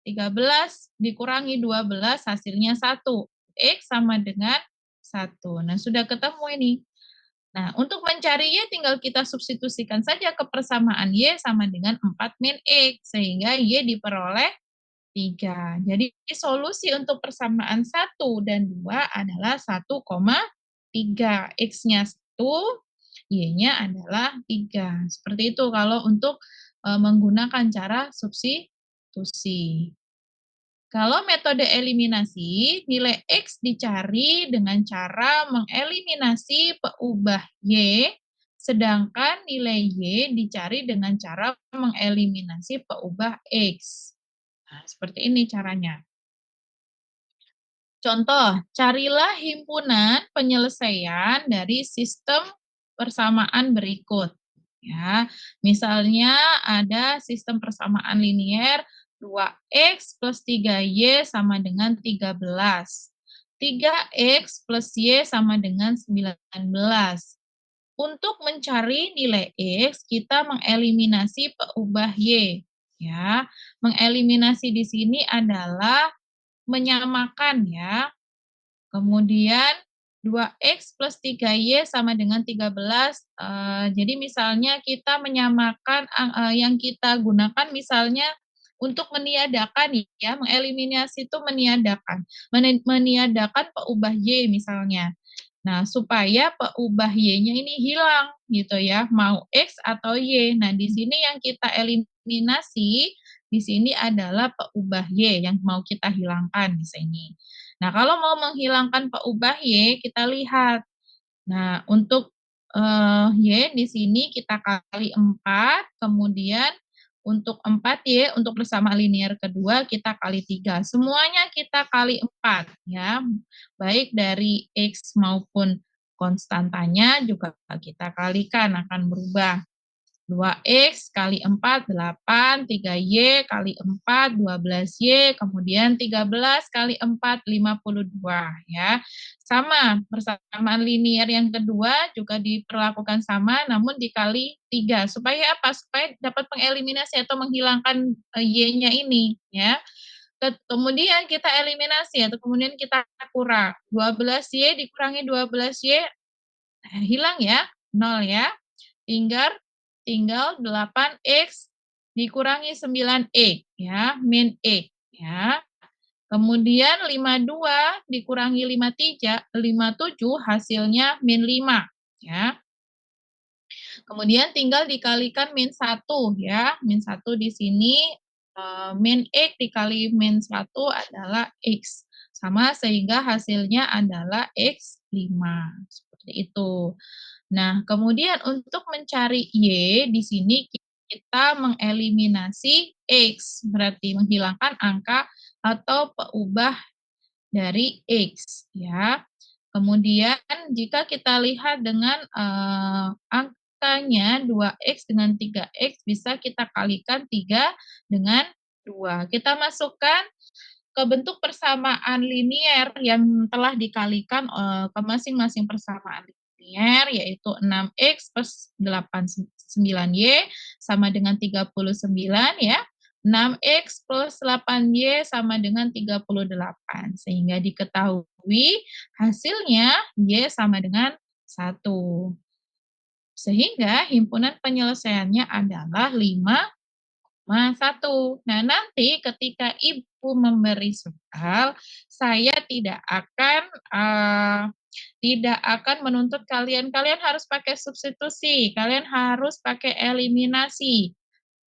13 dikurangi 12 hasilnya 1. X sama dengan 1. Nah, sudah ketemu ini. Nah, untuk mencari Y tinggal kita substitusikan saja ke persamaan Y sama dengan 4 min X, sehingga Y diperoleh 3. Jadi solusi untuk persamaan 1 dan 2 adalah 1,3. X-nya 1, Y-nya adalah 3. Seperti itu kalau untuk menggunakan cara substitusi. Kalau metode eliminasi, nilai X dicari dengan cara mengeliminasi peubah Y, sedangkan nilai Y dicari dengan cara mengeliminasi peubah X. Nah, seperti ini caranya. Contoh, carilah himpunan penyelesaian dari sistem persamaan berikut. Ya, misalnya ada sistem persamaan linier 2x plus 3y sama dengan 13. 3x plus y sama dengan 19. Untuk mencari nilai x, kita mengeliminasi peubah y. Ya, mengeliminasi di sini adalah menyamakan ya. Kemudian 2x plus 3y sama dengan 13. Jadi misalnya kita menyamakan yang kita gunakan misalnya untuk meniadakan ya, mengeliminasi itu meniadakan. Meniadakan peubah y misalnya. Nah, supaya peubah y-nya ini hilang gitu ya, mau x atau y. Nah, di sini yang kita eliminasi di sini adalah peubah y yang mau kita hilangkan di sini. Nah, kalau mau menghilangkan peubah y, kita lihat. Nah, untuk y di sini kita kali 4, kemudian untuk 4y, untuk persamaan linear kedua kita kali 3. Semuanya kita kali 4 ya. Baik dari X maupun konstantanya juga kita kalikan akan berubah. 2x kali 4, 8, 3y kali 4, 12y, kemudian 13 kali 4, 52 ya. Sama, persamaan linear yang kedua juga diperlakukan sama, namun dikali 3. Supaya apa? Supaya dapat mengeliminasi atau menghilangkan y-nya ini ya. Kemudian kita eliminasi atau kemudian kita kurang. 12y dikurangi 12y, hilang ya, 0 ya. Tinggal 8x dikurangi 9x ya, min x ya. Kemudian 52 dikurangi 57 hasilnya min 5 ya. Kemudian tinggal dikalikan min 1 ya. Min 1 di sini min x dikali min 1 adalah x. Sama sehingga hasilnya adalah x5. Seperti itu. Nah, kemudian untuk mencari Y, di sini kita mengeliminasi X, berarti menghilangkan angka atau peubah dari X. Ya. Kemudian jika kita lihat dengan angkanya 2X dengan 3X, bisa kita kalikan 3 dengan 2. Kita masukkan ke bentuk persamaan linier yang telah dikalikan ke masing-masing persamaan linier, yaitu 6x plus 9y sama dengan 39 ya. 6x plus 8y sama dengan 38. Sehingga diketahui hasilnya y sama dengan 1. Sehingga himpunan penyelesaiannya adalah 5,1. Nah, nanti ketika Ibu memberi soal, saya tidak akan menuntut kalian. Kalian harus pakai substitusi, kalian harus pakai eliminasi.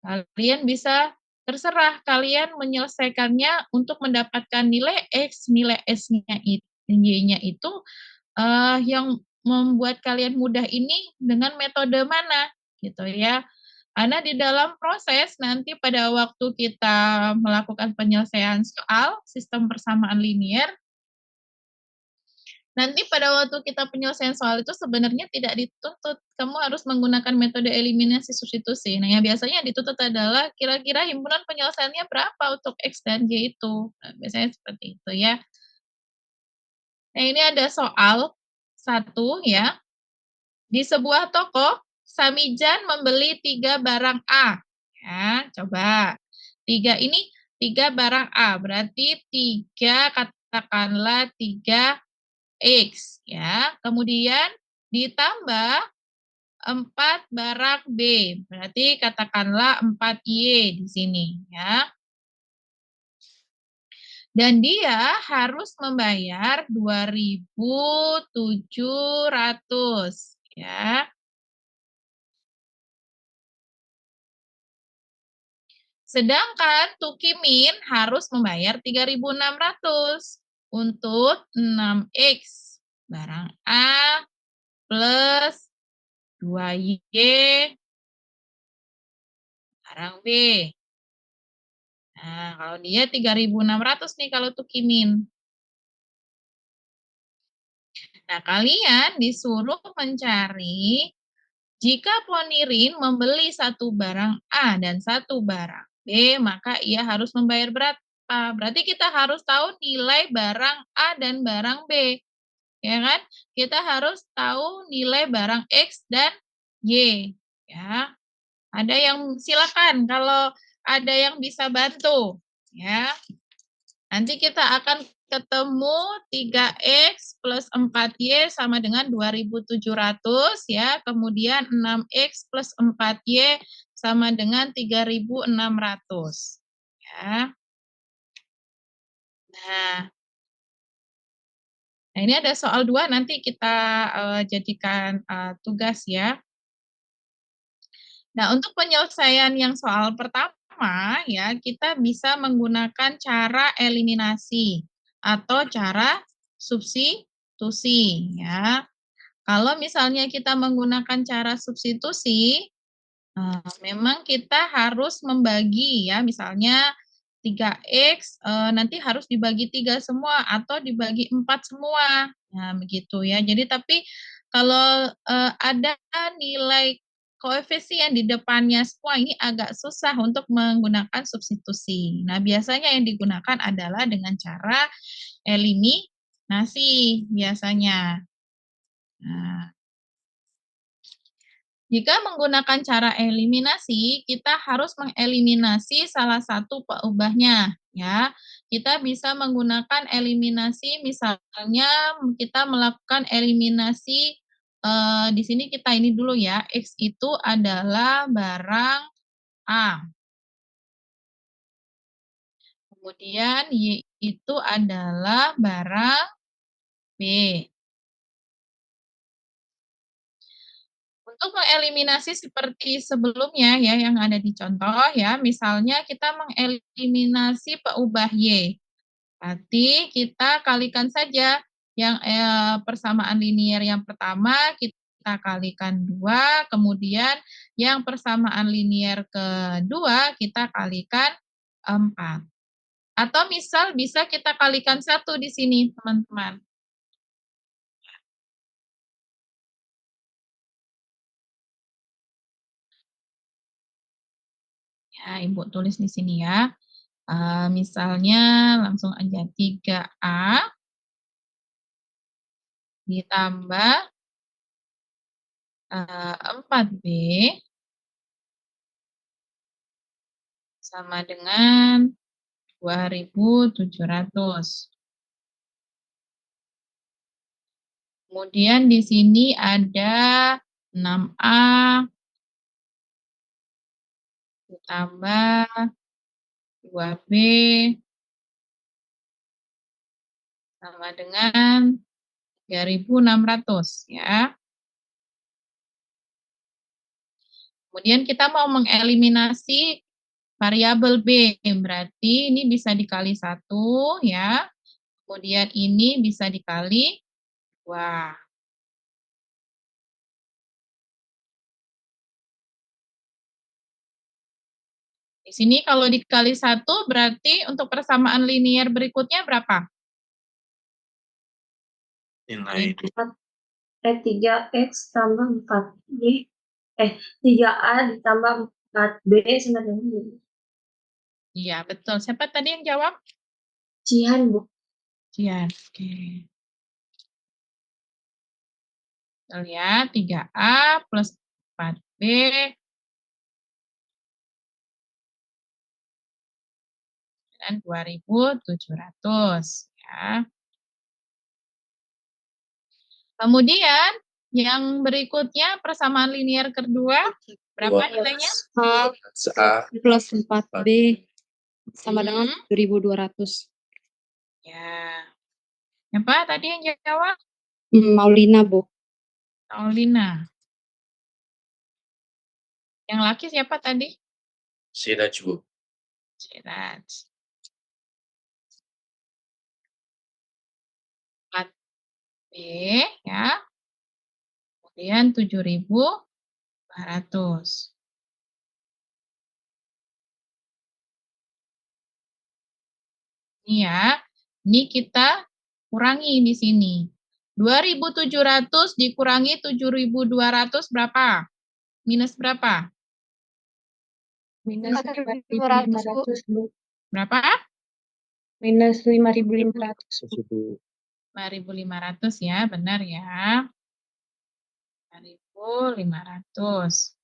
Kalian bisa terserah kalian menyelesaikannya untuk mendapatkan nilai X, nilai S-nya Y-nya itu yang membuat kalian mudah ini dengan metode mana gitu ya. Karena di dalam proses nanti pada waktu kita melakukan penyelesaian soal sistem persamaan linier, nanti pada waktu kita penyelesaian soal itu sebenarnya tidak dituntut kamu harus menggunakan metode eliminasi substitusi. Nah, yang biasanya dituntut adalah kira-kira himpunan penyelesaiannya berapa untuk X dan Y itu. Nah, biasanya seperti itu ya. Nah, ini ada soal satu ya. Di sebuah toko, Samijan membeli 3 barang A. Ya, coba. 3 ini 3 barang A, berarti 3 katakanlah 3X ya. Kemudian ditambah 4 barang B, berarti katakanlah 4Y di sini ya. Dan dia harus membayar 2.700 ya. Sedangkan Tukimin harus membayar 3.600 untuk 6X barang A plus 2Y barang B. Nah, kalau dia 3.600 nih kalau Tukimin. Nah, kalian disuruh mencari jika Ponirin membeli satu barang A dan satu barang B, maka ia harus membayar berapa? Berarti kita harus tahu nilai barang A dan barang B, ya kan? Kita harus tahu nilai barang X dan Y, ya. Ada yang silakan kalau ada yang bisa bantu, ya. Nanti kita akan ketemu 3X plus 4Y sama dengan 2.700 ya. Kemudian 6X plus 4Y sama dengan 3.600 ya. Nah, ini ada soal 2 nanti kita jadikan tugas ya. Nah, untuk penyelesaian yang soal pertama ya, kita bisa menggunakan cara eliminasi atau cara substitusi ya. Kalau misalnya kita menggunakan cara substitusi, memang kita harus membagi ya, misalnya 3X nanti harus dibagi 3 semua atau dibagi 4 semua. Nah, begitu ya. Jadi tapi kalau ada nilai koefisien di depannya semua ini agak susah untuk menggunakan substitusi. Nah, biasanya yang digunakan adalah dengan cara eliminasi biasanya. Nah, jika menggunakan cara eliminasi, kita harus mengeliminasi salah satu peubahnya, ya. Kita bisa menggunakan eliminasi, misalnya kita melakukan eliminasi, di sini kita ini dulu ya, X itu adalah barang A, kemudian Y itu adalah barang B. Untuk mengeliminasi seperti sebelumnya ya, yang ada di contoh ya, misalnya kita mengeliminasi peubah Y. Berarti kita kalikan saja yang persamaan linier yang pertama kita kalikan 2, kemudian yang persamaan linier kedua kita kalikan 4. Atau misal bisa kita kalikan 1 di sini, teman-teman. Ya, Ibu tulis di sini ya. Misalnya langsung aja 3A ditambah 4B sama dengan 2.700. Kemudian di sini ada 6A ditambah 2B sama dengan 3.600 ya. Kemudian kita mau mengeliminasi variabel B, berarti ini bisa dikali 1 ya. Kemudian ini bisa dikali 2. Di sini kalau dikali 1 berarti untuk persamaan linier berikutnya berapa? Nilai 3X tambah 4Y, 3A ditambah 4B sama dengan 2. Iya, betul. Siapa tadi yang jawab? Cihan, Bu. Cian. Oke. Kita lihat 3A plus 4B. dan 2.700 ya. Kemudian yang berikutnya persamaan linear kedua berapa nilainya? A plus 4B sama dengan 7.200. Ya. Apa tadi yang jawab? Maulina, Bu. Paulina. Yang laki siapa tadi? Siraj, Bu. Siraj. 4B ya. Kemudian 7.200. Ini ya. Ini kita kurangi di sini. 2.700 dikurangi 7.200 berapa? Minus berapa? Minus 5.500, Bu. Berapa? Minus 5.500. 5.500 ya, benar ya. 5.500.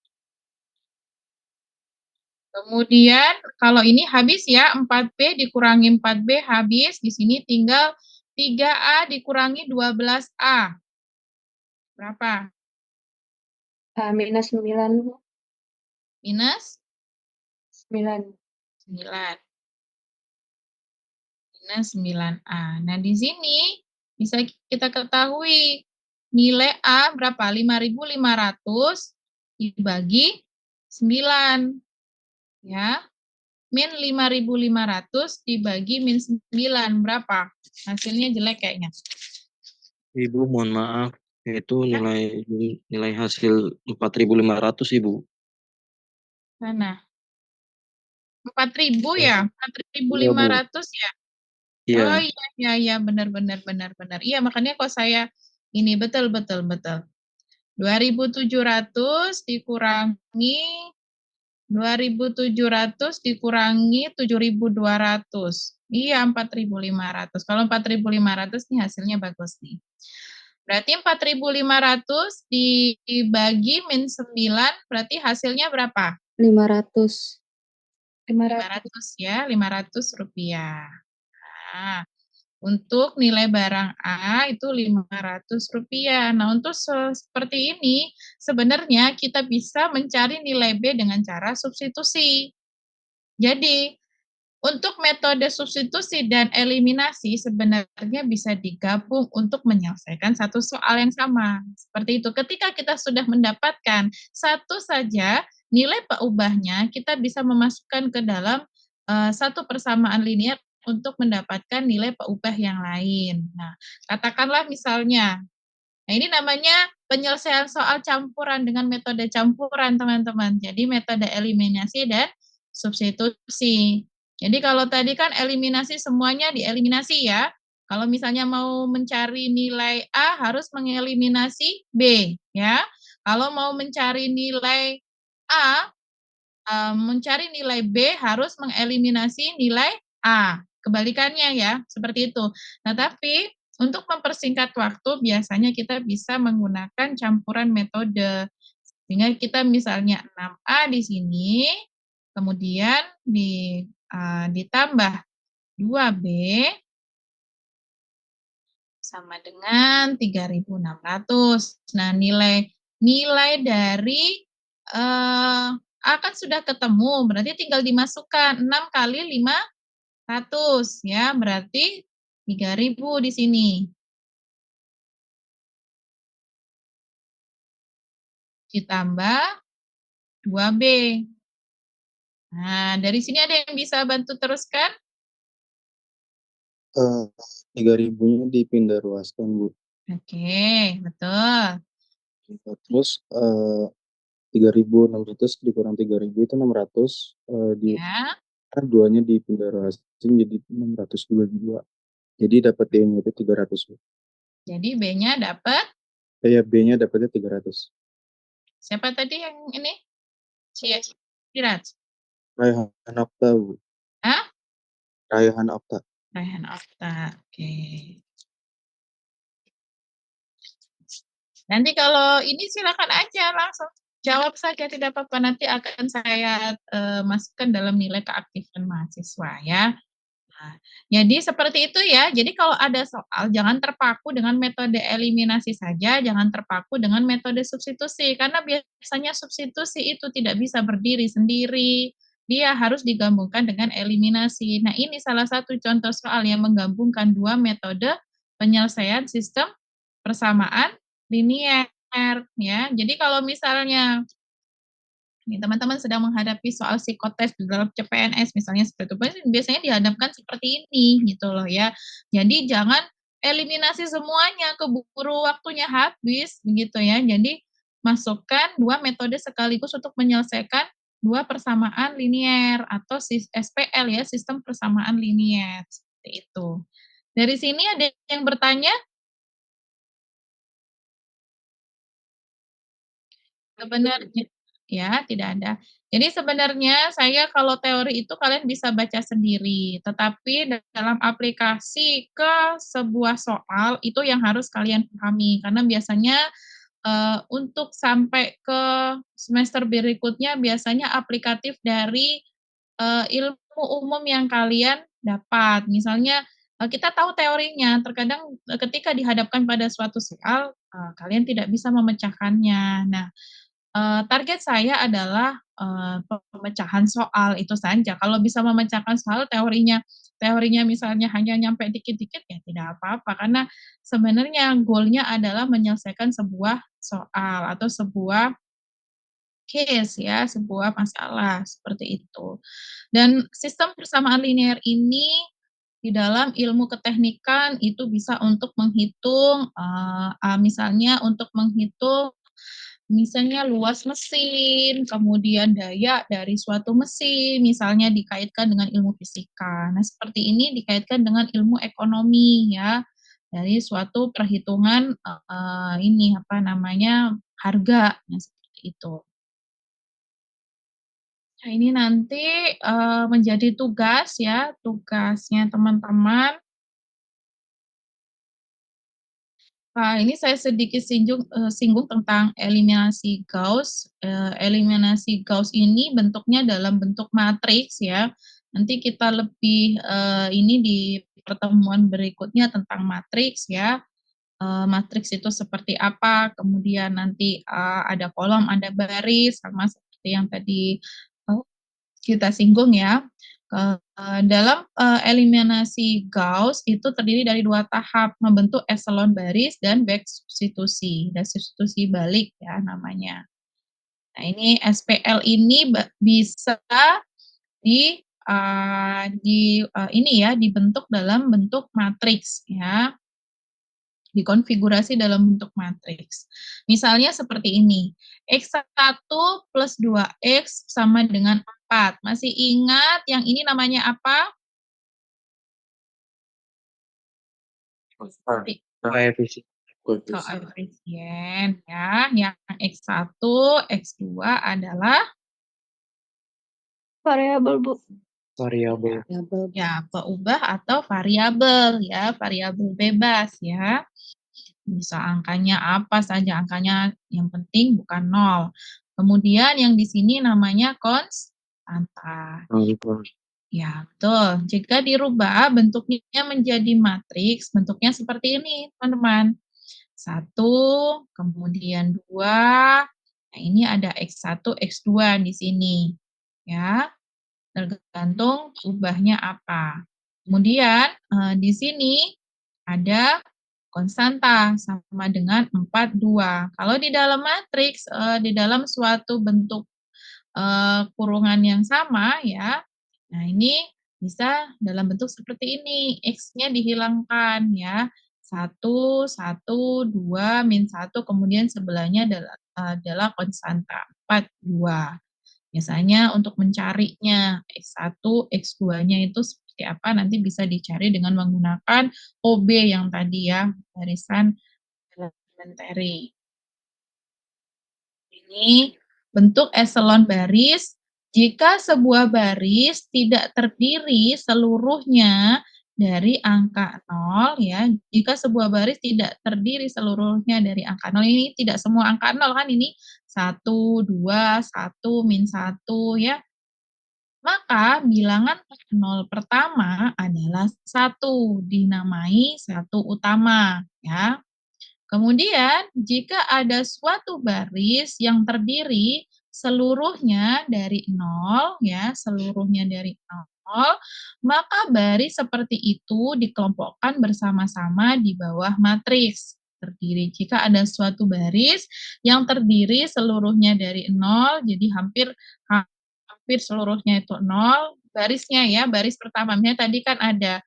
Kemudian kalau ini habis ya, 4B dikurangi 4B habis. Di sini tinggal 3A dikurangi 12A. Berapa? Minus 9, Bu. Minus 9. 9. Minus 9A. Nah, di sini bisa kita ketahui nilai A berapa? 5.500 dibagi 9. Ya. Min 5.500 dibagi min 9 berapa? Hasilnya jelek kayaknya. Ibu, mohon maaf, itu Ya. nilai hasil 4.500, Ibu. Mana? 4.000 ya? 4.500 ya? Iya. Oh iya benar. Iya, makanya kok saya ini betul. 2.700 dikurangi 2.700 dikurangi 7.200. Iya, 4.500. Kalau 4.500 nih hasilnya bagus nih. Berarti 4.500 dibagi min 9, berarti hasilnya berapa? 500. 500 ya, 500 rupiah. Nah, untuk nilai barang A itu 500 rupiah. Nah, untuk seperti ini, sebenarnya kita bisa mencari nilai B dengan cara substitusi. Jadi, untuk metode substitusi dan eliminasi sebenarnya bisa digabung untuk menyelesaikan satu soal yang sama. Seperti itu, ketika kita sudah mendapatkan satu saja nilai peubahnya, kita bisa memasukkan ke dalam satu persamaan linear untuk mendapatkan nilai peubah yang lain. Nah, katakanlah misalnya, nah ini namanya penyelesaian soal campuran dengan metode campuran, teman-teman. Jadi metode eliminasi dan substitusi. Jadi kalau tadi kan eliminasi semuanya dieliminasi ya. Kalau misalnya mau mencari nilai A harus mengeliminasi B ya. Kalau mau mencari nilai A, mencari nilai B harus mengeliminasi nilai A. Kebalikannya ya, seperti itu. Nah, tapi untuk mempersingkat waktu biasanya kita bisa menggunakan campuran metode. Sehingga kita misalnya 6A di sini, kemudian ditambah 2B sama dengan 3.600. Nah, nilai dari A kan sudah ketemu, berarti tinggal dimasukkan 6 kali 500 ya, berarti 3.000 di sini. Ditambah 2B. Nah, dari sini ada yang bisa bantu teruskan? 3.000-nya dipindah ruaskan, Bu. Oke, betul. Terus 3.600 dikurang 3.000 itu 600. Ya, Duanya dipindah ruaskan jadi 622. Jadi dapat D-nya itu 300, Bu. jadi B-nya dapat, B-nya dapatnya 300. siapa tadi yang ini? Siraj. Raihan Okta, Bu. Hah? Raihan Okta. Raihan Okta, oke. Nanti kalau ini silakan aja langsung jawab saja, tidak apa-apa. Nanti akan saya masukkan dalam nilai keaktifan mahasiswa ya. Nah, jadi seperti itu ya. Jadi kalau ada soal jangan terpaku dengan metode eliminasi saja, jangan terpaku dengan metode substitusi karena biasanya substitusi itu tidak bisa berdiri sendiri. Dia harus digabungkan dengan eliminasi. Nah, ini salah satu contoh soal yang menggabungkan dua metode penyelesaian sistem persamaan linier ya. Jadi kalau misalnya nih, teman-teman sedang menghadapi soal psikotes di dalam CPNS misalnya seperti itu, biasanya dihadapkan seperti ini gitu loh ya. Jadi jangan eliminasi semuanya, keburu waktunya habis begitu ya. Jadi masukkan 2 metode sekaligus untuk menyelesaikan 2 persamaan linier atau SPL ya, sistem persamaan linier, seperti itu. Dari sini ada yang bertanya? Sebenarnya ya, tidak ada. Jadi sebenarnya saya kalau teori itu kalian bisa baca sendiri, tetapi dalam aplikasi ke sebuah soal itu yang harus kalian pahami. Karena biasanya, untuk sampai ke semester berikutnya biasanya aplikatif dari, ilmu umum yang kalian dapat. Misalnya, kita tahu teorinya, terkadang, ketika dihadapkan pada suatu soal, kalian tidak bisa memecahkannya. Nah, target saya adalah, pemecahan soal itu saja. Kalau bisa memecahkan soal teorinya misalnya hanya nyampe dikit-dikit, ya tidak apa-apa, karena sebenarnya goal-nya adalah menyelesaikan sebuah soal atau sebuah case ya, sebuah masalah, seperti itu. Dan sistem persamaan linear ini di dalam ilmu keteknikan itu bisa untuk menghitung, misalnya untuk menghitung misalnya luas mesin, kemudian daya dari suatu mesin, misalnya dikaitkan dengan ilmu fisika. Nah, seperti ini dikaitkan dengan ilmu ekonomi ya, dari suatu perhitungan, ini apa namanya, harga, nah seperti itu. Nah, ini nanti, menjadi tugas ya, tugasnya teman-teman. Ini saya sedikit singgung tentang eliminasi Gauss. Eliminasi Gauss ini bentuknya dalam bentuk matriks ya. Nanti kita lebih, ini di pertemuan berikutnya tentang matriks ya. Matriks itu seperti apa, kemudian nanti, ada kolom, ada baris, sama seperti yang tadi, eee, kita singgung ya. Dalam, eliminasi Gauss itu terdiri dari 2 tahap, membentuk eselon baris dan back substitusi, dan substitusi balik ya namanya. Nah, ini SPL ini bisa ini ya, dibentuk dalam bentuk matriks ya, dikonfigurasi dalam bentuk matriks. Misalnya seperti ini, X1 plus 2X sama dengan 4. Masih ingat yang ini namanya apa? Koefisien. Koefisien ya. Yang X1, X2 adalah Variabel, Bu. Variabel. ya peubah atau variabel ya, variabel bebas ya. Bisa angkanya apa saja, angkanya yang penting bukan nol. Kemudian yang di sini namanya konstanta. Ya, betul. Jika dirubah bentuknya menjadi matriks, bentuknya seperti ini, teman-teman. 1, kemudian 2, nah ini ada X1, X2 di sini. Ya, tergantung ubahnya apa. Kemudian di sini ada konstanta sama dengan 4, 2. Kalau di dalam matriks, di dalam suatu bentuk kurungan yang sama ya, nah ini bisa dalam bentuk seperti ini, X-nya dihilangkan ya, 1, 1, 2, -1, kemudian sebelahnya adalah konstanta 4, 2. Biasanya untuk mencarinya X1, X2-nya itu seperti apa nanti bisa dicari dengan menggunakan OB yang tadi ya, barisan elementary. Ini bentuk eselon baris, jika sebuah baris tidak terdiri seluruhnya dari angka 0 ya, jika sebuah baris tidak terdiri seluruhnya dari angka 0, ini tidak semua angka 0 kan ini 1, 2, 1, -1 ya. maka bilangan nol pertama adalah 1, dinamai 1 utama, ya. Kemudian, jika ada suatu baris yang terdiri seluruhnya dari 0, ya, seluruhnya dari 0, maka baris seperti itu dikelompokkan bersama-sama di bawah matriks. Terdiri jika ada suatu baris yang terdiri seluruhnya dari 0, jadi hampir seluruhnya itu 0, barisnya ya, baris pertama. Misalnya tadi kan ada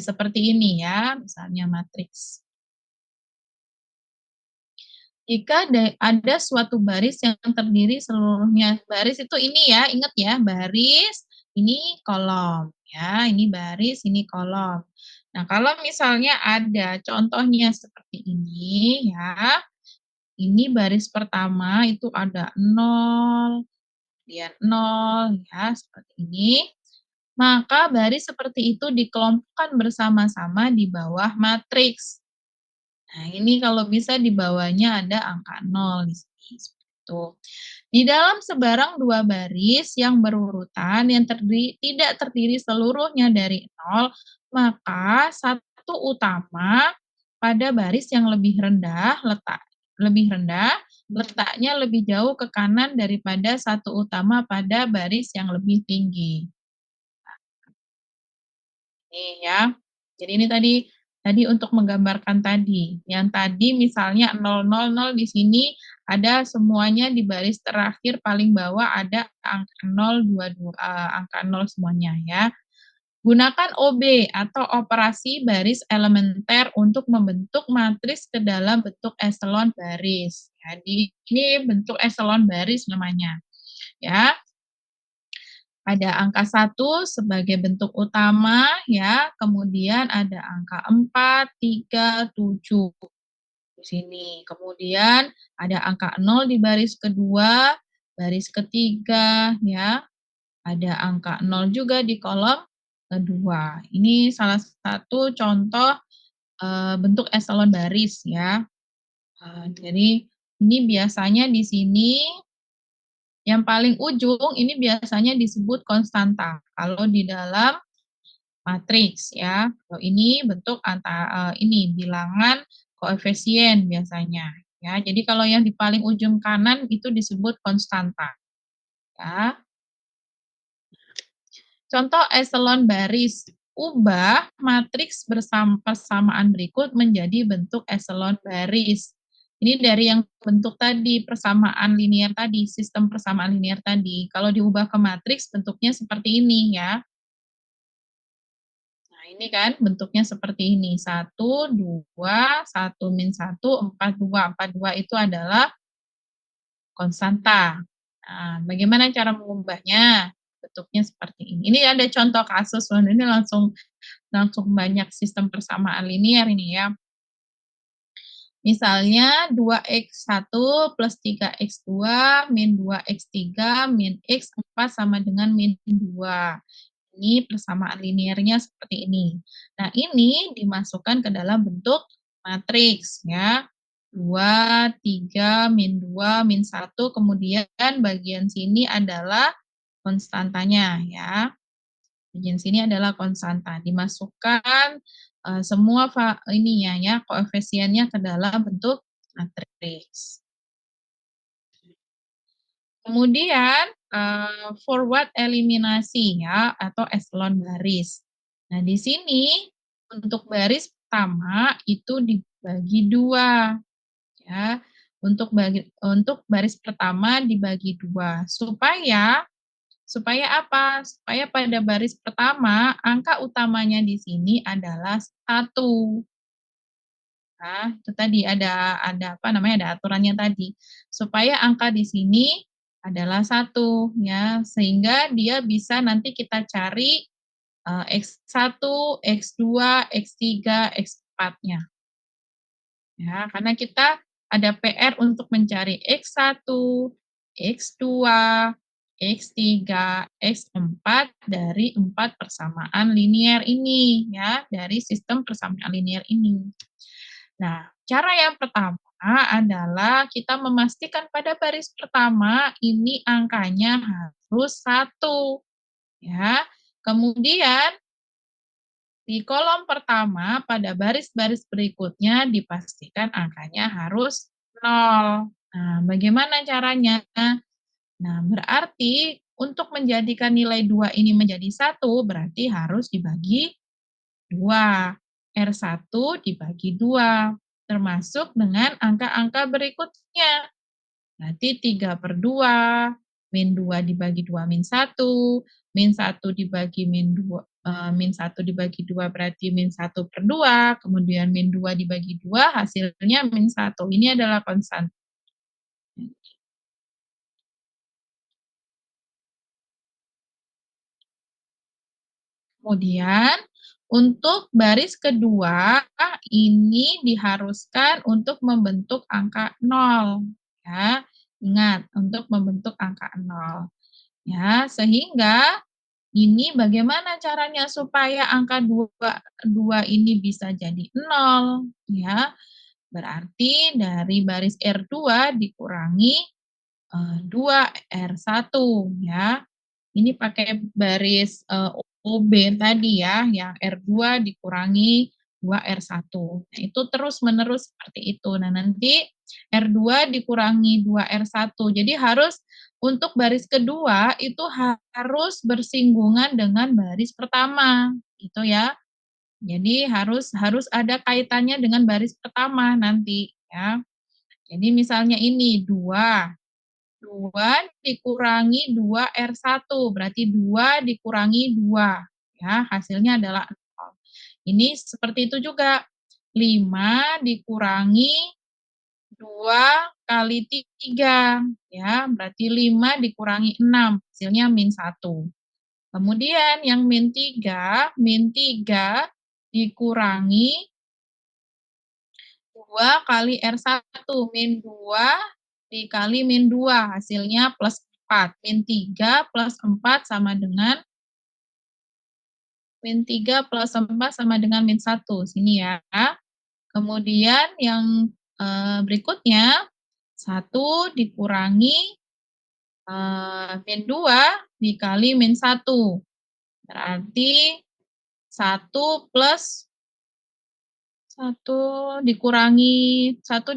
seperti ini ya, misalnya matriks. Jika ada suatu baris yang terdiri seluruhnya, baris itu ini ya, ingat ya, baris, ini kolom, ya, ini baris, ini kolom. Nah, kalau misalnya ada contohnya seperti ini ya, ini baris pertama itu ada 0, kemudian 0, ya, seperti ini. Maka baris seperti itu dikelompokkan bersama-sama di bawah matriks. Nah, ini kalau bisa di bawahnya ada angka 0 di sini, seperti itu. Di dalam sebarang dua baris yang berurutan yang tidak terdiri seluruhnya dari 0, maka satu utama pada baris yang letaknya lebih jauh ke kanan daripada satu utama pada baris yang lebih tinggi. Nih ya. Jadi ini tadi untuk menggambarkan tadi. Yang tadi misalnya 000 di sini ada semuanya di baris terakhir paling bawah ada angka 0, 22, angka 0 semuanya ya. Gunakan OB atau operasi baris elementer untuk membentuk matriks ke dalam bentuk eselon baris. Jadi ini bentuk eselon baris namanya. Ya, ada angka 1 sebagai bentuk utama ya, kemudian ada angka 4, 3, 7 di sini. Kemudian ada angka 0 di baris kedua, baris ketiga ya. Ada angka 0 juga di kolom kedua. Ini salah satu contoh bentuk eselon baris ya. Jadi ini biasanya di sini yang paling ujung ini biasanya disebut konstanta kalau di dalam matriks ya. Kalau ini bentuk ini bilangan koefisien biasanya ya. Jadi kalau yang di paling ujung kanan itu disebut konstanta ya. Contoh eselon baris. Ubah matriks persamaan berikut menjadi bentuk eselon baris. Ini dari yang bentuk tadi, persamaan linear tadi, sistem persamaan linear tadi. Kalau diubah ke matriks, bentuknya seperti ini ya. Nah, ini kan bentuknya seperti ini. 1, 2, 1 min 1, 4, 2. 4, 2 itu adalah konstanta. Nah, bagaimana cara mengubahnya? Bentuknya seperti ini. Ini ada contoh kasus, ini langsung banyak sistem persamaan linear ini ya. Misalnya 2x1 plus 3x2 min 2x3 min x4 sama dengan min 2. Ini persamaan linearnya seperti ini. Nah, ini dimasukkan ke dalam bentuk matriks ya. 2, 3, min 2, min 1, kemudian bagian sini adalah konstantanya ya. Bagian sini adalah konstanta. Dimasukkan semua ininya ya, koefisiennya ke dalam bentuk matriks. Kemudian forward eliminasi ya atau eselon baris. Nah, di sini untuk baris pertama itu dibagi 2 ya. Untuk baris pertama dibagi 2 supaya apa? Supaya pada baris pertama angka utamanya di sini adalah 1. Nah, itu tadi ada apa namanya, ada aturannya tadi. Supaya angka di sini adalah 1 ya, sehingga dia bisa nanti kita cari X1, X2, X3, X4-nya. Ya, karena kita ada PR untuk mencari X1, X2, X3, X4 dari 4 persamaan linear ini ya, dari sistem persamaan linear ini. Nah, cara yang pertama adalah kita memastikan pada baris pertama ini angkanya harus 1. ya. Kemudian di kolom pertama pada baris-baris berikutnya dipastikan angkanya harus 0. Nah, bagaimana caranya? Nah, berarti untuk menjadikan nilai 2 ini menjadi 1 berarti harus dibagi 2. R1 dibagi 2, termasuk dengan angka-angka berikutnya. Berarti 3/2, min 2 dibagi 2 min 1, min 1 dibagi min 2, min 1 dibagi 2 berarti min 1/2, kemudian min 2 dibagi 2 hasilnya min 1. Ini adalah konstan. Kemudian untuk baris kedua ini diharuskan untuk membentuk angka 0 ya. Ingat untuk membentuk angka 0 ya, sehingga ini bagaimana caranya supaya angka 2 ini bisa jadi 0 ya. Berarti dari baris R2 dikurangi 2R1 ya. Ini pakai baris, OB tadi ya, yang R2 dikurangi 2R1. Nah, itu terus-menerus seperti itu. Nah, nanti R2 dikurangi 2R1. Jadi harus untuk baris kedua itu harus bersinggungan dengan baris pertama, gitu ya. Jadi harus harus ada kaitannya dengan baris pertama nanti ya. Jadi misalnya ini 2 dikurangi 2R1, berarti 2 dikurangi 2, ya, hasilnya adalah 0. Ini seperti itu juga, 5 dikurangi 2 kali 3, ya, berarti 5 dikurangi 6, hasilnya min 1. Kemudian yang min 3 dikurangi 2 kali R1, min 2 dikali min 2, hasilnya plus 4. Min 3 plus 4 sama dengan min 3 plus 4 sama dengan min 1, sini ya. Kemudian yang berikutnya, 1 dikurangi min 2 dikali min 1, berarti 1 plus 1 dikurangi 2, 1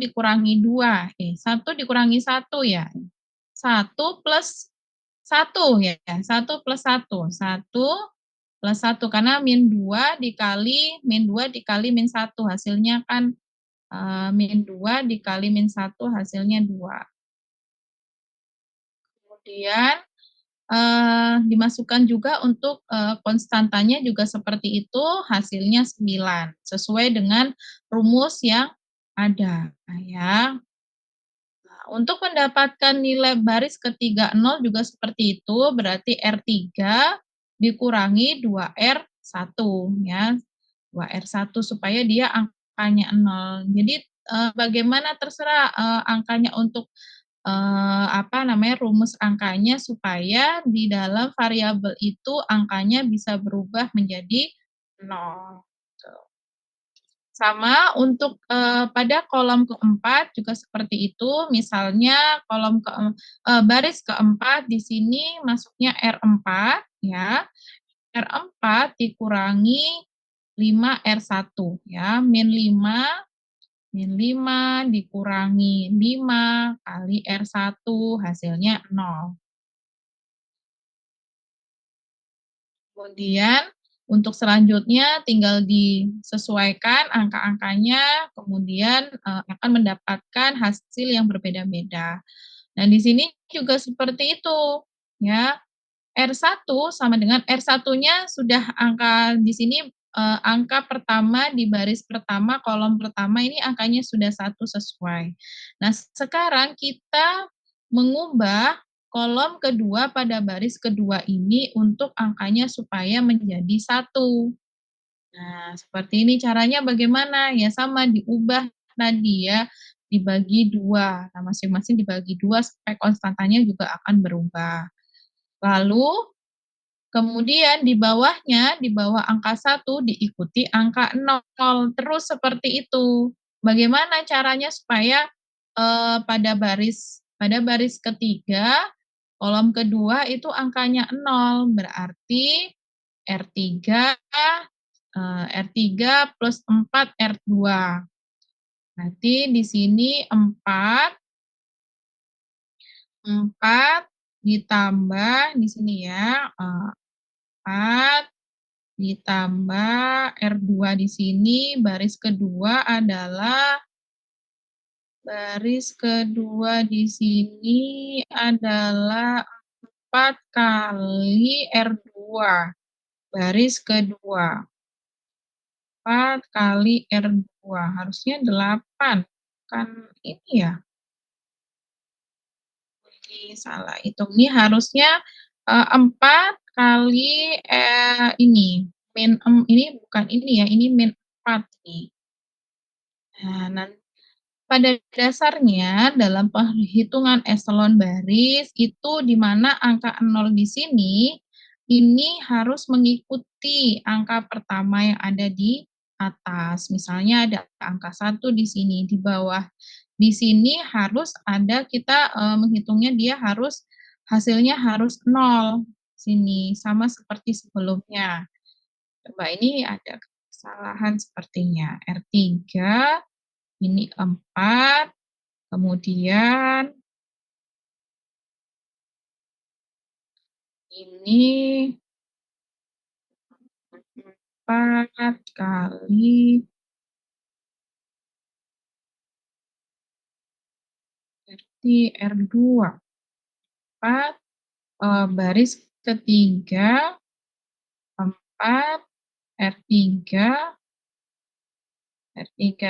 dikurangi 1 ya, 1 plus 1 ya, 1 plus 1, 1 plus 1 karena min 2 dikali min 1 hasilnya kan, min 2 dikali min 1 hasilnya 2. Kemudian, dimasukkan juga untuk, konstantanya juga seperti itu, hasilnya 9, sesuai dengan rumus yang ada, ya. Nah, untuk mendapatkan nilai baris ketiga 0 juga seperti itu, berarti R3 dikurangi 2R1 ya, 2R1 supaya dia angkanya 0. Jadi, bagaimana terserah, angkanya untuk, apa namanya, rumus angkanya supaya di dalam variabel itu angkanya bisa berubah menjadi 0, gitu. Sama untuk, pada kolom keempat juga seperti itu, misalnya baris keempat di sini masuknya R4 ya, R4 dikurangi 5R1 ya, min 5 dikurangi 5 kali R1 hasilnya 0. Kemudian untuk selanjutnya tinggal disesuaikan angka-angkanya, kemudian, akan mendapatkan hasil yang berbeda-beda. Nah, di sini juga seperti itu, ya. R1 sama dengan R1-nya sudah angka di sini, angka pertama di baris pertama, kolom pertama ini angkanya sudah 1 sesuai. Nah, sekarang kita mengubah kolom kedua pada baris kedua ini untuk angkanya supaya menjadi 1. Nah, seperti ini caranya bagaimana? Ya sama diubah tadi ya, dibagi 2. Nah, masing-masing dibagi 2 supaya konstantanya juga akan berubah. Lalu kemudian di bawahnya, di bawah angka 1 diikuti angka 0, terus seperti itu. Bagaimana caranya supaya, pada baris ketiga Kolom kedua itu angkanya 0, berarti R3 R3 plus 4 R2. Berarti di sini 4 ditambah di sini ya, 4 ditambah R2 di sini, baris kedua di sini adalah 4 kali R2, baris kedua. 4 kali R2, harusnya 8, kan ini ya? Ini salah hitung, ini harusnya 4 kali ini, ini bukan ini ya, ini min 4 nih. Nah, pada dasarnya dalam perhitungan eselon baris itu di mana angka 0 di sini, ini harus mengikuti angka pertama yang ada di atas. Misalnya ada angka 1 di sini, di bawah. Di sini harus ada kita menghitungnya dia harus hasilnya harus 0 sini, sama seperti sebelumnya. Coba ini ada kesalahan sepertinya. R3 ini 4, kemudian ini 4 kali berarti R2, 4, baris ketiga, 4, R3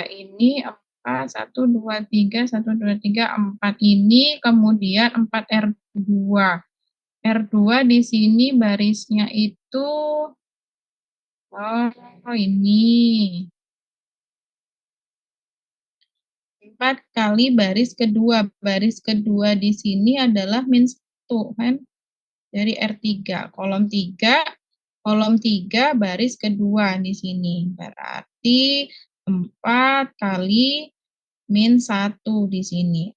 ini 4, 1, 2, 3, 1, 2, 3, 4 ini, kemudian 4 R2. R2 di sini barisnya itu, ini. 4 kali baris kedua di sini adalah min 1 kan, dari R3, kolom 3 baris kedua di sini, berarti 4 kali min 1 di sini.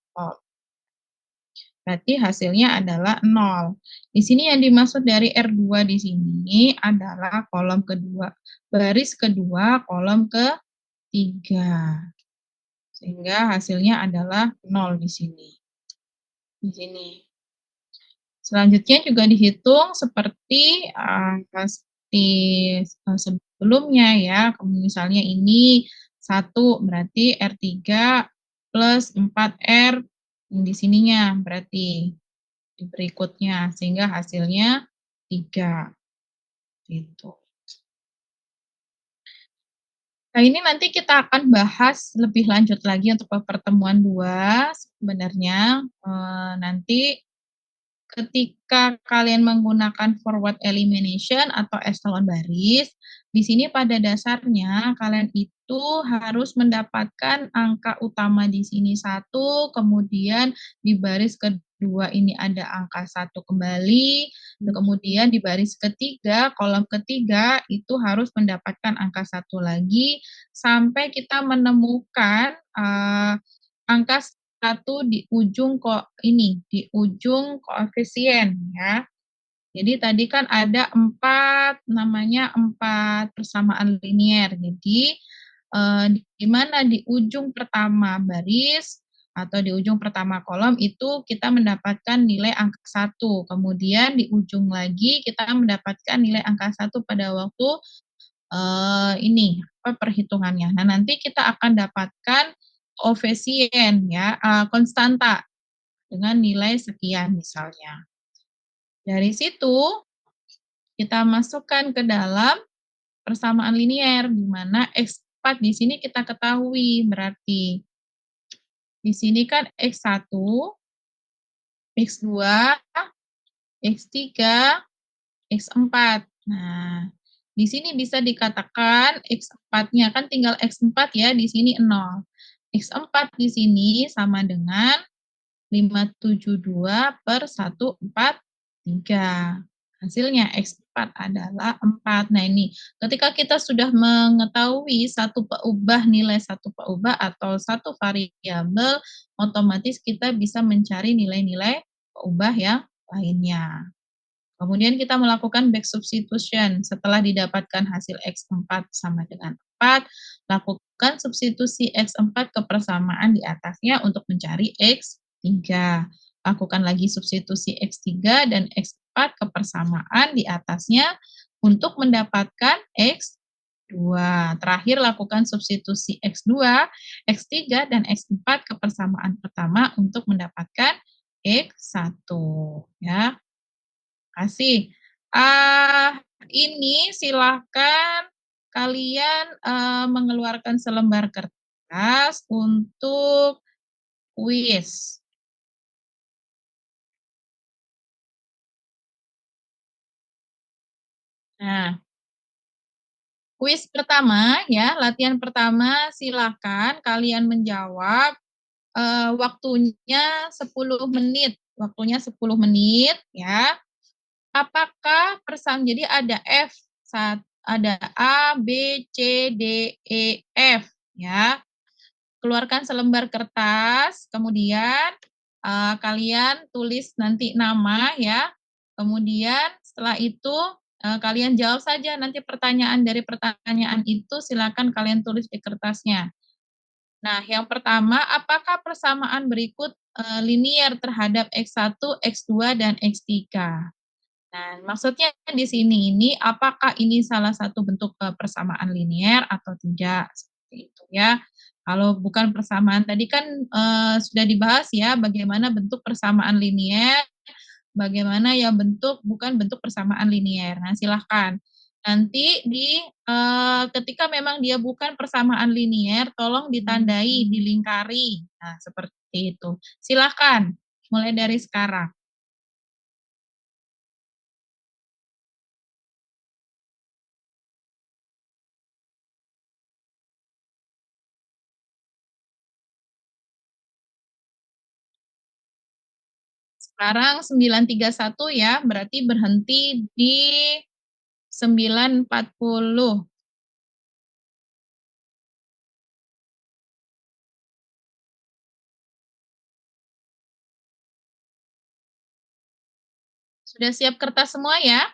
Berarti hasilnya adalah 0. Di sini yang dimaksud dari R2 di sini adalah kolom kedua, baris kedua, kolom ketiga. Sehingga hasilnya adalah 0 di sini. Selanjutnya juga dihitung seperti sebelumnya ya. Misalnya ini 1 berarti R3 plus 4R di sininya berarti di berikutnya, sehingga hasilnya 3 gitu. Nah, ini nanti kita akan bahas lebih lanjut lagi untuk pertemuan 2 sebenarnya nanti ketika kalian menggunakan forward elimination atau eselon baris, di sini pada dasarnya kalian itu harus mendapatkan angka utama di sini 1, kemudian di baris kedua ini ada angka 1 kembali, kemudian di baris ketiga, kolom ketiga itu harus mendapatkan angka 1 lagi, sampai kita menemukan angka 1 di ujung di ujung koefisien ya. Jadi tadi kan ada 4 persamaan linier. Jadi di mana di ujung pertama baris atau di ujung pertama kolom itu kita mendapatkan nilai angka 1. Kemudian di ujung lagi kita mendapatkan nilai angka 1 pada waktu perhitungannya. Nah, nanti kita akan dapatkan koefisien ya, konstanta dengan nilai sekian misalnya. Dari situ kita masukkan ke dalam persamaan linier di mana X4 di sini kita ketahui berarti di sini kan X1, X2, X3, X4. Nah, di sini bisa dikatakan X4-nya kan tinggal X4 ya, di sini 0. X4 di sini sama dengan 572 per 143. Hasilnya X4 adalah 4. Nah ini, ketika kita sudah mengetahui nilai satu peubah atau satu variabel, otomatis kita bisa mencari nilai-nilai peubah yang lainnya. Kemudian kita melakukan back substitution. Setelah didapatkan hasil X4 sama dengan 4, lakukan substitusi X4 ke persamaan di atasnya untuk mencari X3. Lakukan lagi substitusi X3 dan X4 ke persamaan di atasnya untuk mendapatkan X2. Terakhir lakukan substitusi X2, X3, dan X4 ke persamaan pertama untuk mendapatkan X1. Ya. Kasih. Ini silahkan kalian mengeluarkan selembar kertas untuk kuis. Nah, kuis pertama ya, latihan pertama silahkan kalian menjawab waktunya 10 menit. Waktunya 10 menit ya. Apakah jadi ada F, ada A, B, C, D, E, F ya. Keluarkan selembar kertas, kemudian kalian tulis nanti nama ya. Kemudian setelah itu kalian jawab saja nanti pertanyaan dari pertanyaan itu silakan kalian tulis di kertasnya. Nah, yang pertama, apakah persamaan berikut linier terhadap X1, X2, dan X3? Nah, maksudnya di sini ini apakah ini salah satu bentuk persamaan linier atau tidak, seperti itu ya. Kalau bukan persamaan tadi kan sudah dibahas ya bagaimana bentuk persamaan linier, bagaimana yang bukan bentuk persamaan linier. Nah, silahkan nanti ketika memang dia bukan persamaan linier, tolong ditandai, dilingkari. Nah, seperti itu. Silahkan mulai dari sekarang. Sekarang 9.31 ya, berarti berhenti di 9.40. Sudah siap kertas semua ya?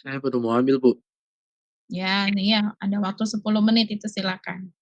Saya baru mau ambil, Bu. Ya, nih ya, ada waktu 10 menit itu silakan.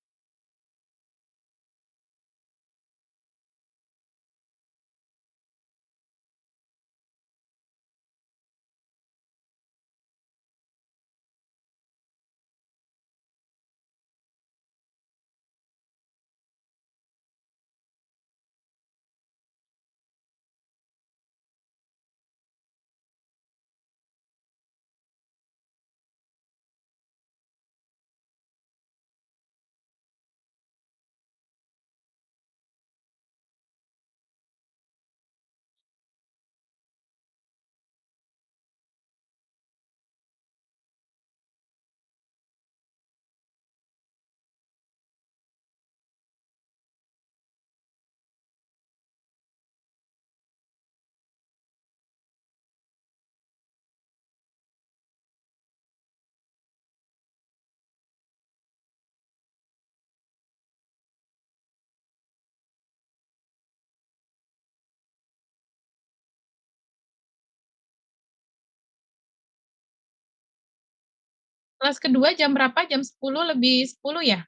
Kelas kedua jam berapa? Jam 10 lebih 10 ya?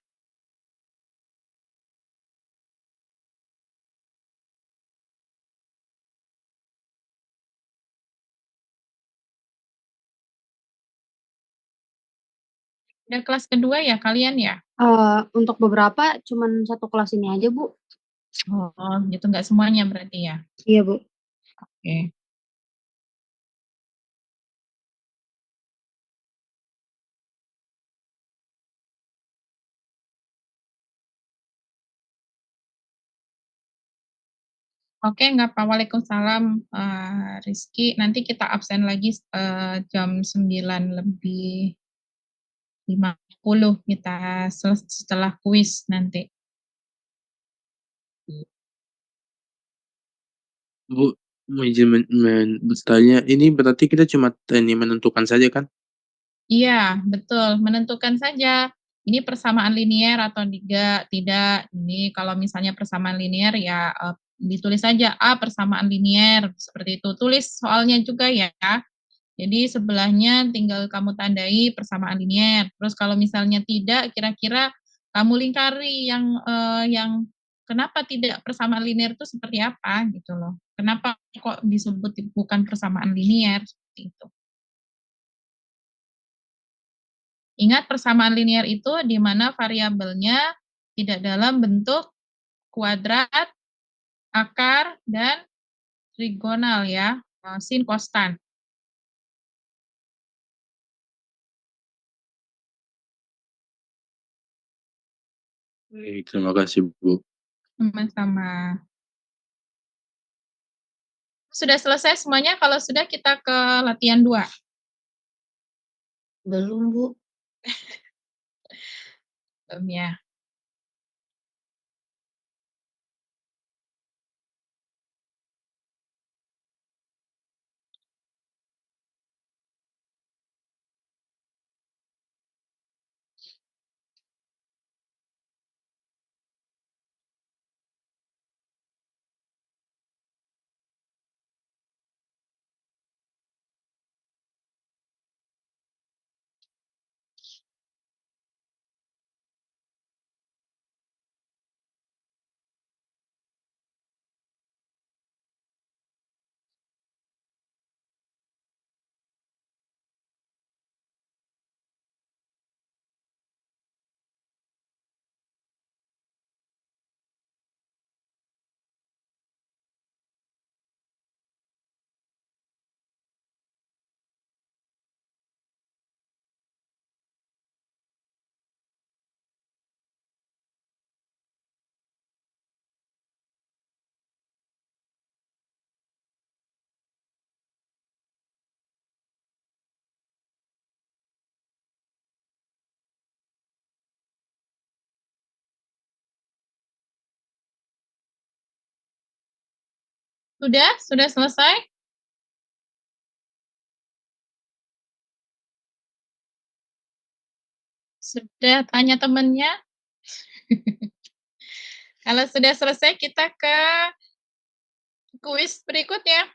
Udah kelas kedua ya kalian ya? Untuk beberapa cuman 1 kelas ini aja, Bu. Oh, gitu nggak semuanya berarti ya? Iya, Bu. Oke. Oke, nggak apa. Waalaikumsalam, Rizky. Nanti kita absen lagi jam 9 lebih 50 kita setelah kuis nanti. Bu, mau izin bertanya, ini berarti kita cuma ini menentukan saja kan? Iya, betul. Menentukan saja ini persamaan linier atau tidak. Ini kalau misalnya persamaan linier ya ditulis saja A persamaan linier, seperti itu. Tulis soalnya juga ya. Jadi sebelahnya tinggal kamu tandai persamaan linier. Terus kalau misalnya tidak, kira-kira kamu lingkari yang kenapa tidak persamaan linier itu seperti apa gitu loh. Kenapa kok disebut bukan persamaan linier seperti itu. Ingat persamaan linier itu di mana variabelnya tidak dalam bentuk kuadrat, akar, dan trigonal ya, sin konstan. Baik, terima kasih, Bu. Sama-sama. Sudah selesai semuanya? Kalau sudah kita ke latihan 2. Belum, Bu. Ya. Sudah selesai? Sudah tanya temannya? Kalau sudah selesai, kita ke kuis berikutnya.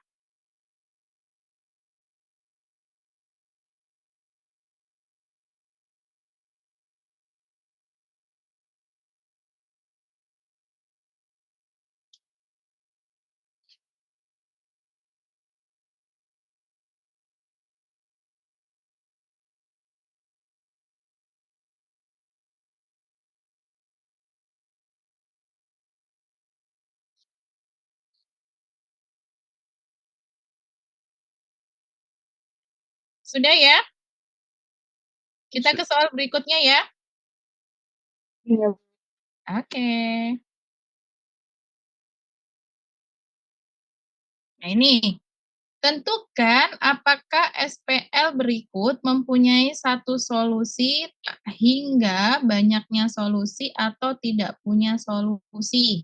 Sudah ya? Kita ke soal berikutnya ya. Iya. Oke. Nah ini, tentukan apakah SPL berikut mempunyai satu solusi hingga banyaknya solusi atau tidak punya solusi.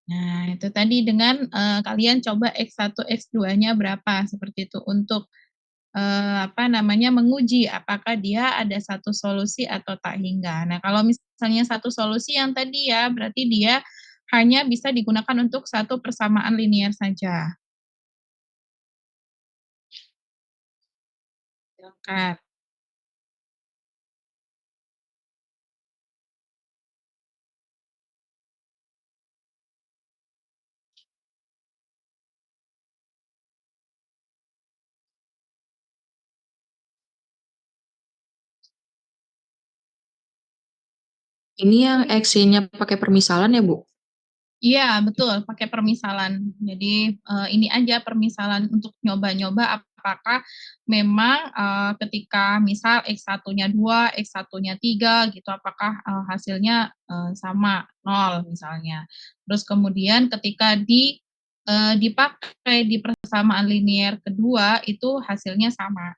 Nah, itu tadi dengan kalian coba X1, X2-nya berapa, seperti itu, untuk menguji apakah dia ada satu solusi atau tak hingga. Nah, kalau misalnya satu solusi yang tadi ya, berarti dia hanya bisa digunakan untuk satu persamaan linier saja. Silakan. Ini yang X-nya pakai permisalan ya, Bu? Iya, betul, pakai permisalan. Jadi, ini aja permisalan untuk nyoba-nyoba apakah memang, ketika misal X1-nya 2, X1-nya 3 gitu, apakah, hasilnya, sama, 0 misalnya. Terus kemudian ketika dipakai di persamaan linier kedua, itu hasilnya sama.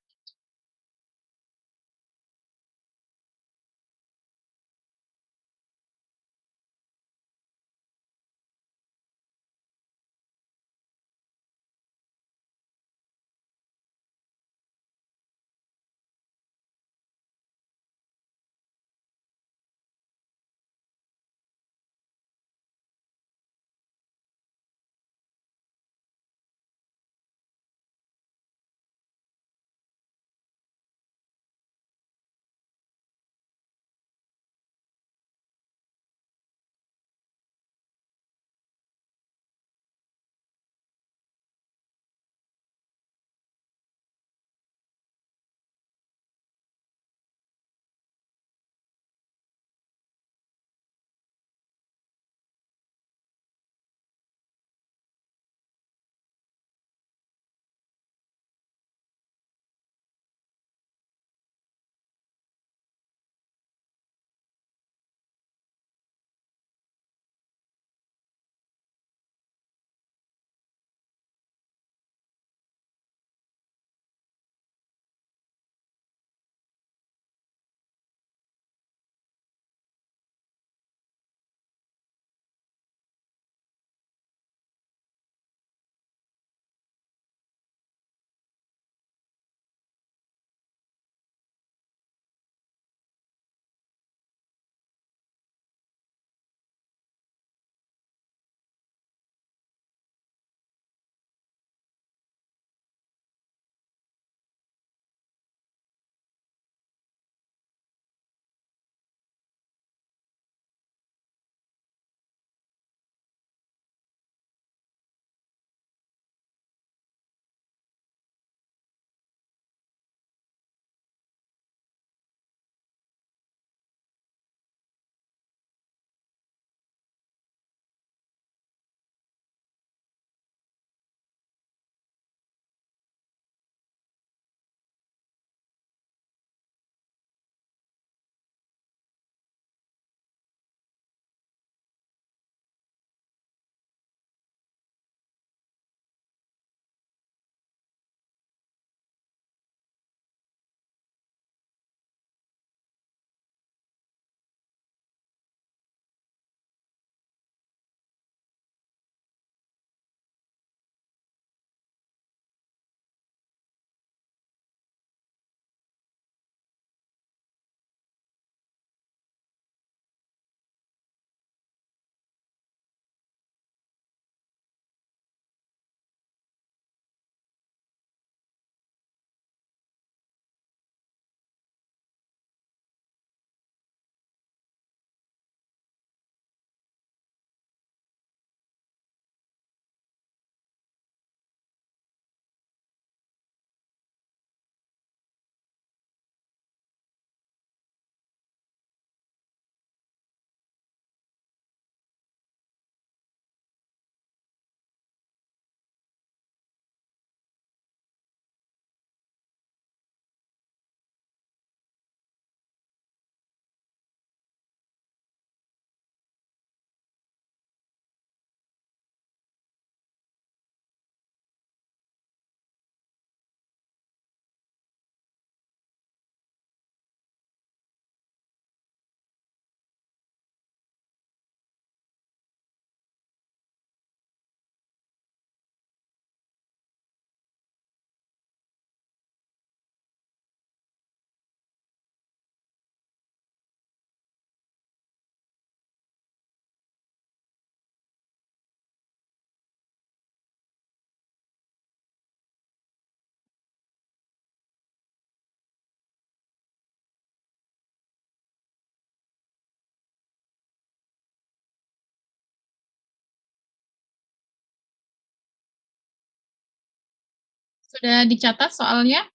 Sudah dicatat soalnya?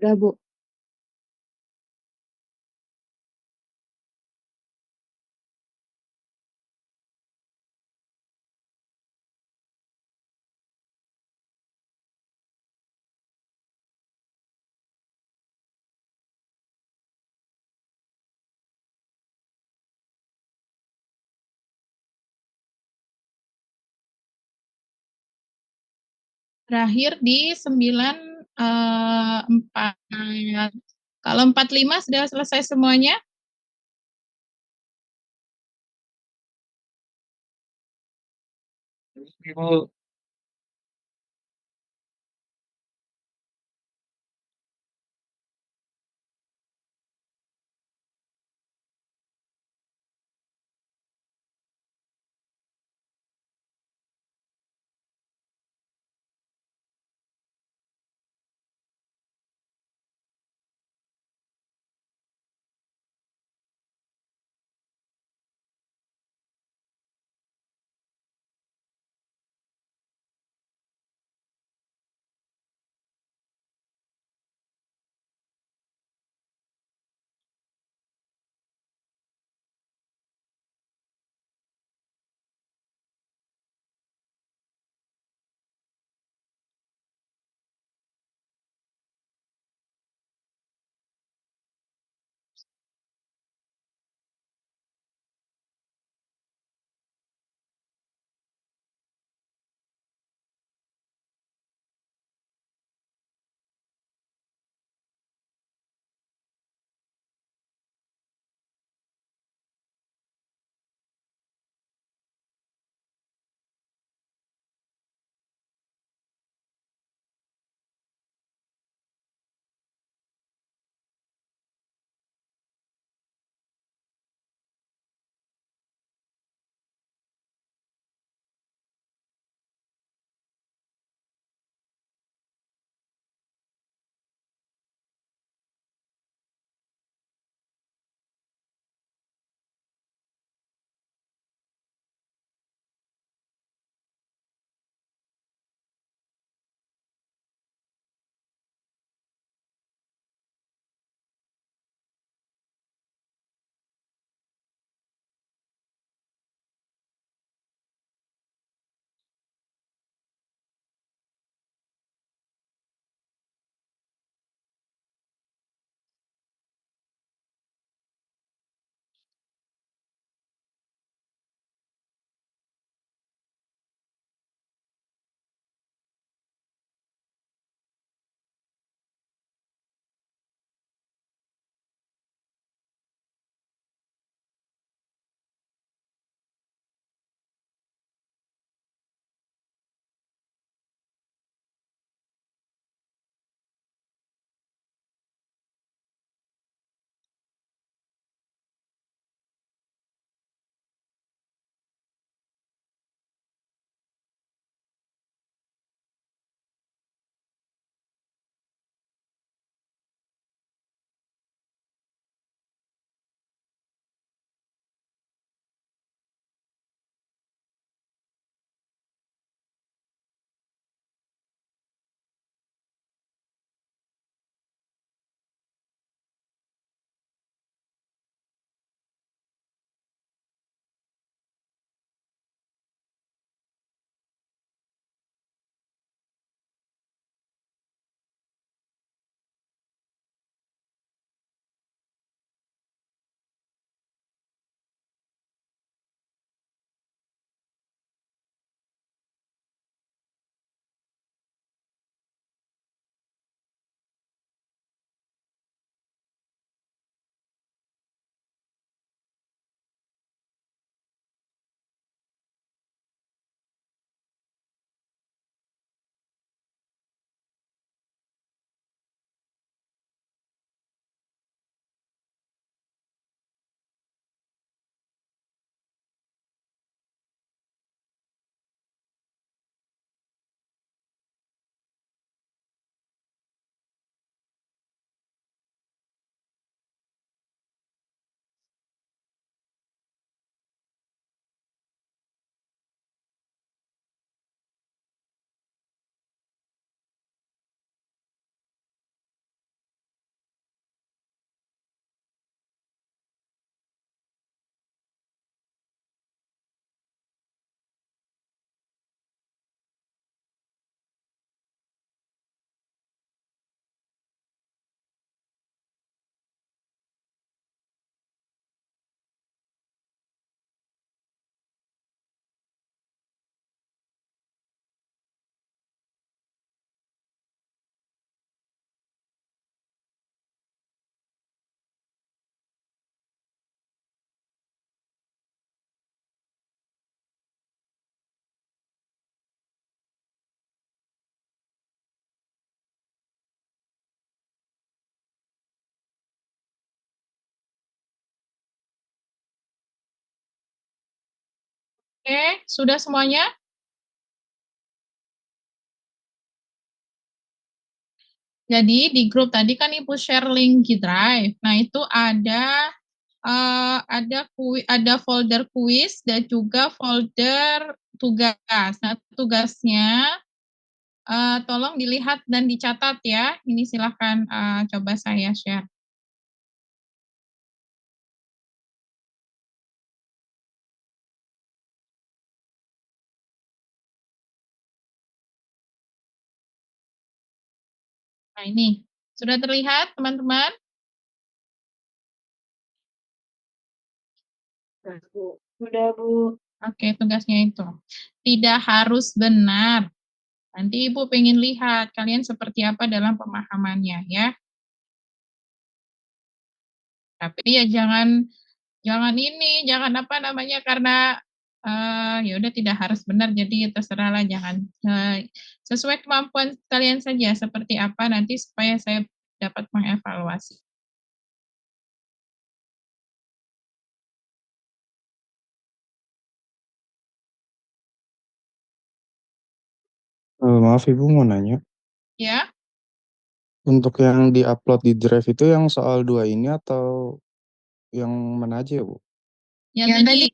Udah, Bu. Berakhir di 9,4. Kalau 45 sudah selesai semuanya? Ibu. Oke, sudah semuanya? Jadi di grup tadi kan Ibu share link G Drive. Nah, itu ada folder kuis dan juga folder tugas. Nah, tugasnya tolong dilihat dan dicatat ya. Ini silahkan coba saya share. Nah, ini sudah terlihat teman-teman? Udah, Bu. Oke, tugasnya itu. Tidak harus benar. Nanti Ibu pengen lihat kalian seperti apa dalam pemahamannya ya. Tapi ya jangan jangan ini, jangan apa namanya karena ya udah tidak harus benar jadi terserahlah jangan sesuai kemampuan kalian saja seperti apa nanti supaya saya dapat mengevaluasi. Maaf Ibu mau nanya, Ya, untuk yang di-upload di Drive itu yang soal 2 ini atau yang mana aja ya, Bu? yang tadi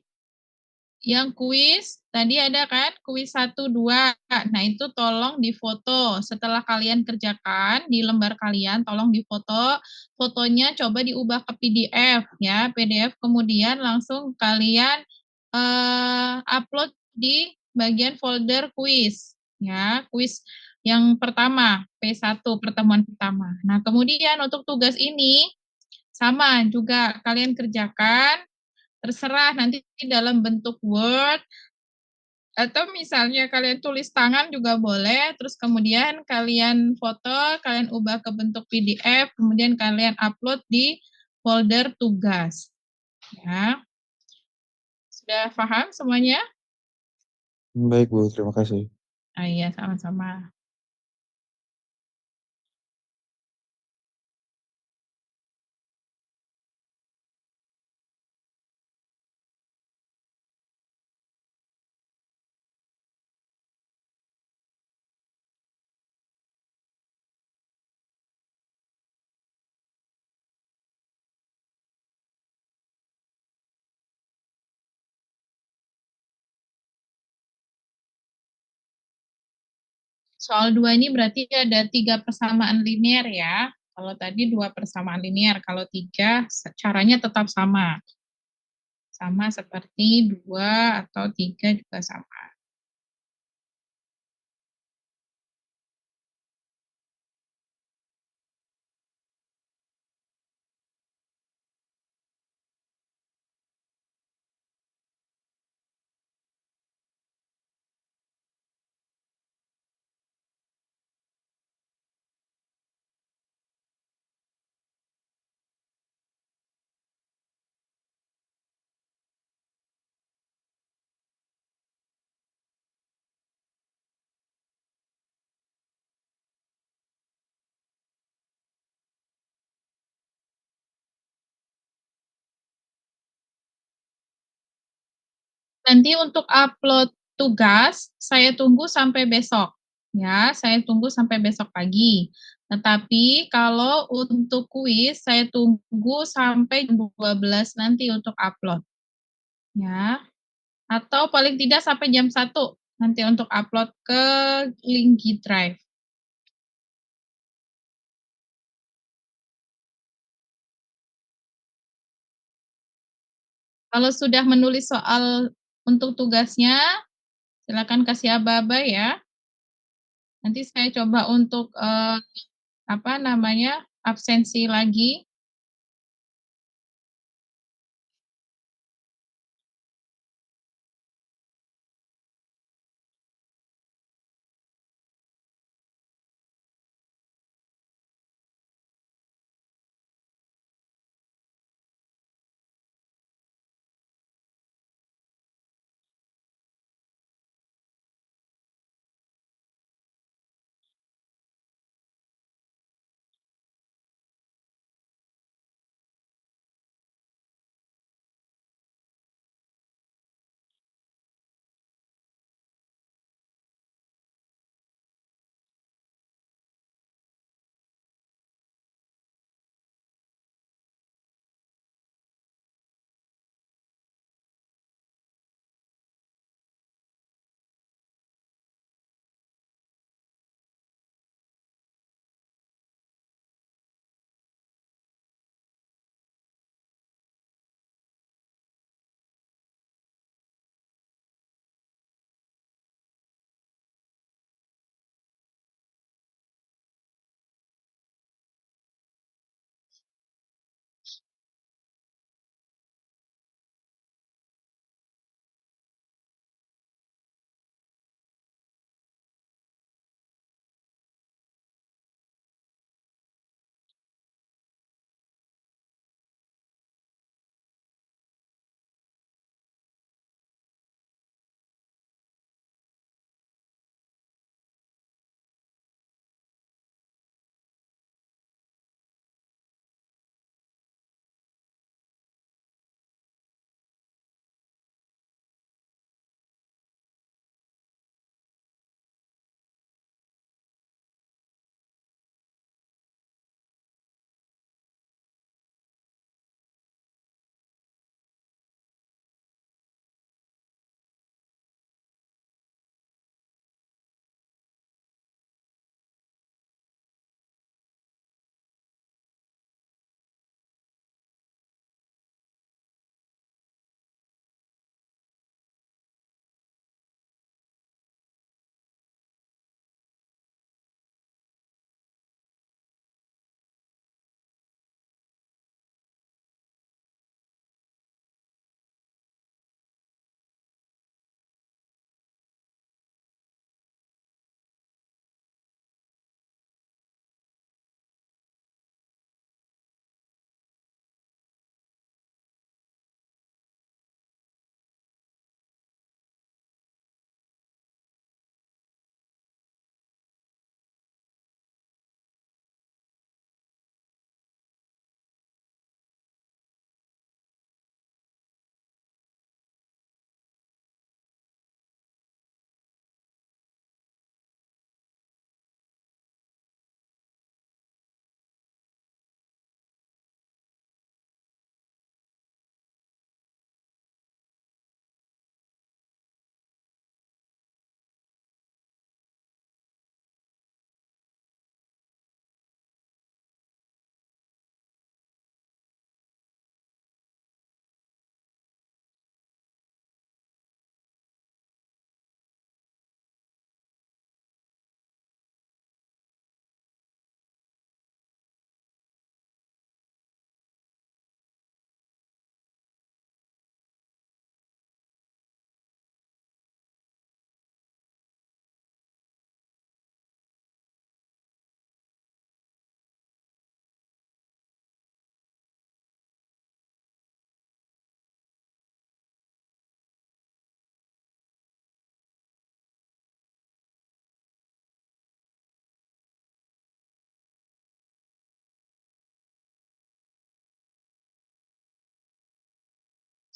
yang kuis, tadi ada kan kuis 1, 2. Nah, itu tolong difoto. Setelah kalian kerjakan di lembar kalian, tolong difoto. Fotonya coba diubah ke PDF ya, PDF kemudian langsung kalian upload di bagian folder kuis ya, kuis yang pertama, P1 pertemuan pertama. Nah, kemudian untuk tugas ini sama juga kalian kerjakan terserah nanti dalam bentuk Word atau misalnya kalian tulis tangan juga boleh, terus kemudian kalian foto, kalian ubah ke bentuk PDF, kemudian kalian upload di folder tugas. Ya, sudah paham semuanya? Baik Bu, terima kasih. Iya, sama-sama. Soal 2 ini berarti ada 3 persamaan linear ya. Kalau tadi 2 persamaan linear, kalau 3 caranya tetap sama. Sama seperti 2 atau 3 juga sama. Nanti untuk upload tugas, saya tunggu sampai besok. Ya, saya tunggu sampai besok pagi. Tetapi kalau untuk kuis, saya tunggu sampai jam 12 nanti untuk upload. Ya, atau paling tidak sampai jam 1 nanti untuk upload ke link G Drive. Kalau sudah menulis soal untuk tugasnya, silakan kasih aba-aba ya. Nanti saya coba untuk absensi lagi.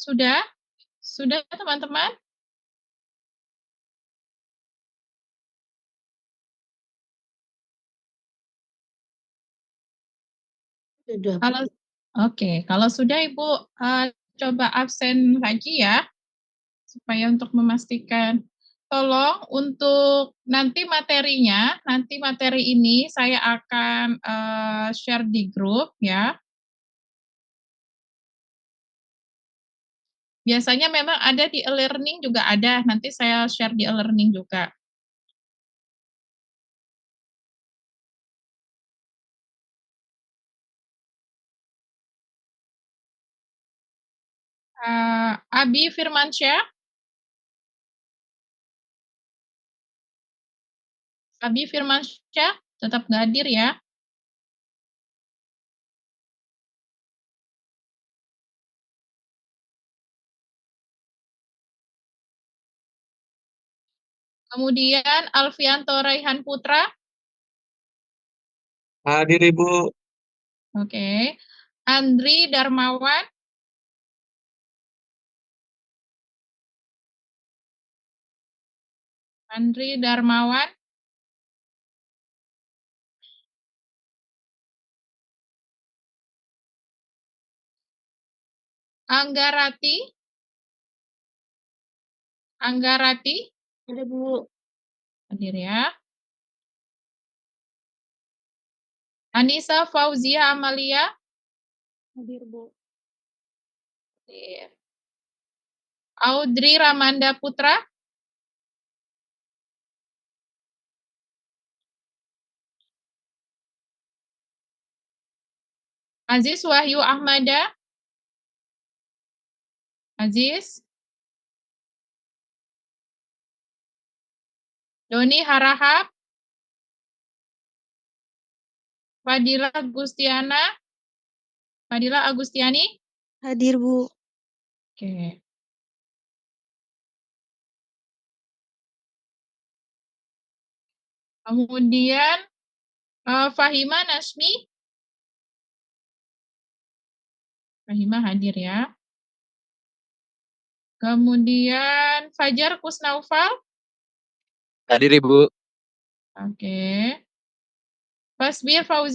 Sudah? Sudah teman-teman? Sudah. Kalau oke, kalau sudah Ibu, coba absen lagi ya, supaya untuk memastikan. Tolong untuk nanti materinya, nanti materi ini saya akan, share di grup ya. Biasanya memang ada di e-learning juga ada, nanti saya share di e-learning juga. Abi Firmansyah? Abi Firmansyah tetap nggak hadir ya? Kemudian Alfianto Raihan Putra? Hadir Ibu. Oke. Andri Darmawan? Andri Darmawan? Anggarati? Anggarati? Ada Bu. Hadir ya. Anissa Fauzia Amalia? Hadir, Bu. Hadir. Audrey Ramanda Putra? Aziz Wahyu Ahmada? Aziz? Doni Harahap? Fadila Gustiana? Fadila Agustiani? Hadir, Bu. Oke. Kemudian Fahima Nasmi? Fahima hadir ya. Kemudian Fajar Kusnaufal? Hadir Ibu. Oke. Fasbir Fauzi?